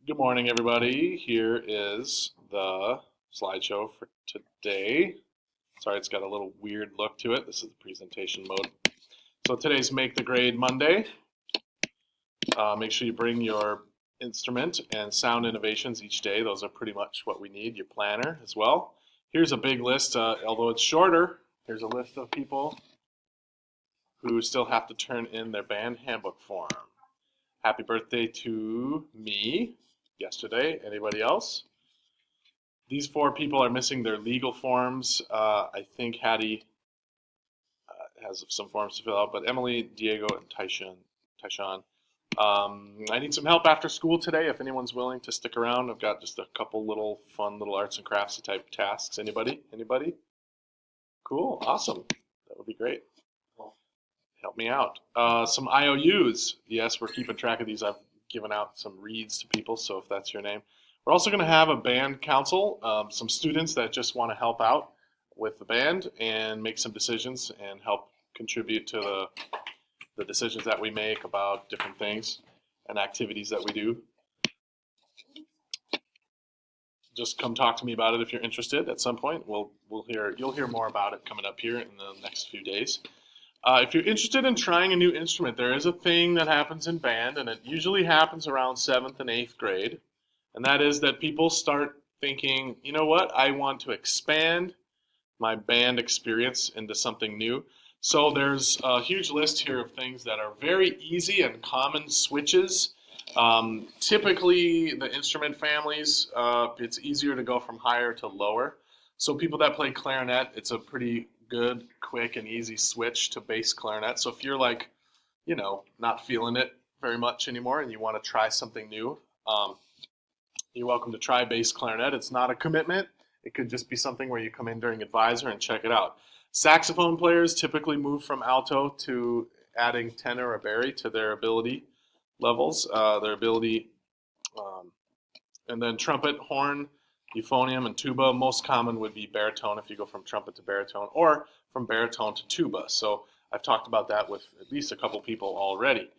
Good morning, everybody. Here is the slideshow for today. Sorry, it's got a little weird look to it. This is the presentation mode. So today's Make the Grade Monday. Make sure you bring your instrument and sound innovations each day. Those are pretty much what we need. Your planner as well. Here's a big list, although it's shorter. Here's a list of people who still have to turn in their band handbook form. Happy birthday to me yesterday. Anybody else? These four people are missing their legal forms. I think Hattie has some forms to fill out, but Emily, Diego, and Tyshawn. I need some help after school today. If anyone's willing to stick around, I've got just a couple little fun little arts and crafts type tasks. Anybody? Anybody? Cool. Awesome. That would be great. Help me out. Some IOUs. Yes, we're keeping track of these. I've given out some reads to people, so if that's your name. We're also going to have a band council, some students that just want to help out with the band and make some decisions and help contribute to the decisions that we make about different things and activities that we do. Just come talk to me about it if you're interested at some point. You'll hear more about it coming up here in the next few days. If you're interested in trying a new instrument, there is a thing that happens in band, and it usually happens around 7th and 8th grade. And that is that people start thinking, you know what, I want to expand my band experience into something new. So there's a huge list here of things that are very easy and common switches. Typically, the instrument families, it's easier to go from higher to lower. So people that play clarinet, it's a pretty good, quick, and easy switch to bass clarinet. So if you're like, not feeling it very much anymore and you want to try something new, you're welcome to try bass clarinet. It's not a commitment. It could just be something where you come in during advisor and check it out. Saxophone players typically move from alto to adding tenor or bari to their ability levels, and then trumpet, horn, euphonium, and tuba. Most common would be baritone if you go from trumpet to baritone, or from baritone to tuba. So I've talked about that with at least a couple people already.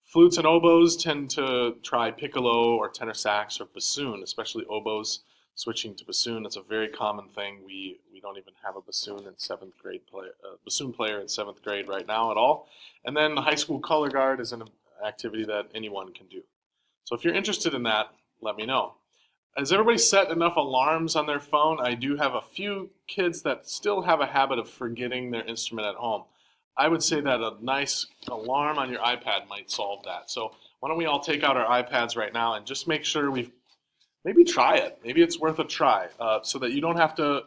Flutes and oboes tend to try piccolo or tenor sax or bassoon, especially oboes switching to bassoon. It's a very common thing. We don't even have a bassoon player in 7th grade right now at all. And then the high school color guard is an activity that anyone can do. So if you're interested in that, let me know. Has everybody set enough alarms on their phone? I do have a few kids that still have a habit of forgetting their instrument at home. I would say that a nice alarm on your iPad might solve that. So why don't we all take out our iPads right now and just make sure maybe try it. Maybe it's worth a try so that you don't have to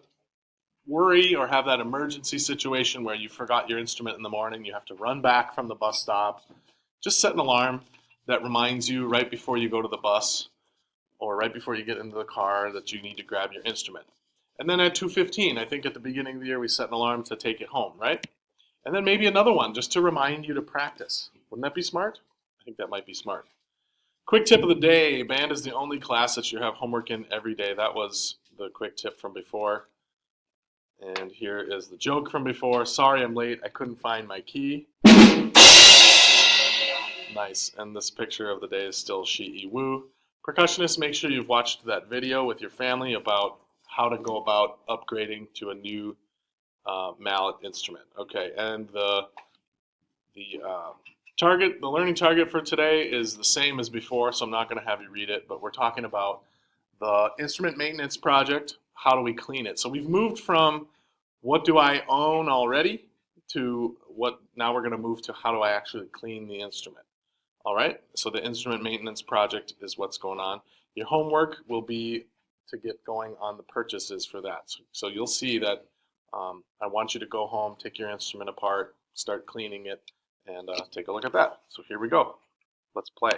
worry or have that emergency situation where you forgot your instrument in the morning. You have to run back from the bus stop. Just set an alarm that reminds you right before you go to the bus or right before you get into the car that you need to grab your instrument. And then at 2:15, I think at the beginning of the year we set an alarm to take it home, right? And then maybe another one just to remind you to practice. Wouldn't that be smart? I think that might be smart. Quick tip of the day, band is the only class that you have homework in every day. That was the quick tip from before. And here is the joke from before. Sorry I'm late, I couldn't find my key. Nice, and this picture of the day is still Shi Woo. Percussionists, make sure you've watched that video with your family about how to go about upgrading to a new mallet instrument. Okay, and the learning target for today is the same as before, so I'm not going to have you read it, but we're talking about the instrument maintenance project. How do we clean it? So we've moved from what do I own already to now we're going to move to how do I actually clean the instrument. All right, so the instrument maintenance project is what's going on. Your homework will be to get going on the purchases for that. So you'll see that I want you to go home, take your instrument apart, start cleaning it, and take a look at that. So here we go. Let's play.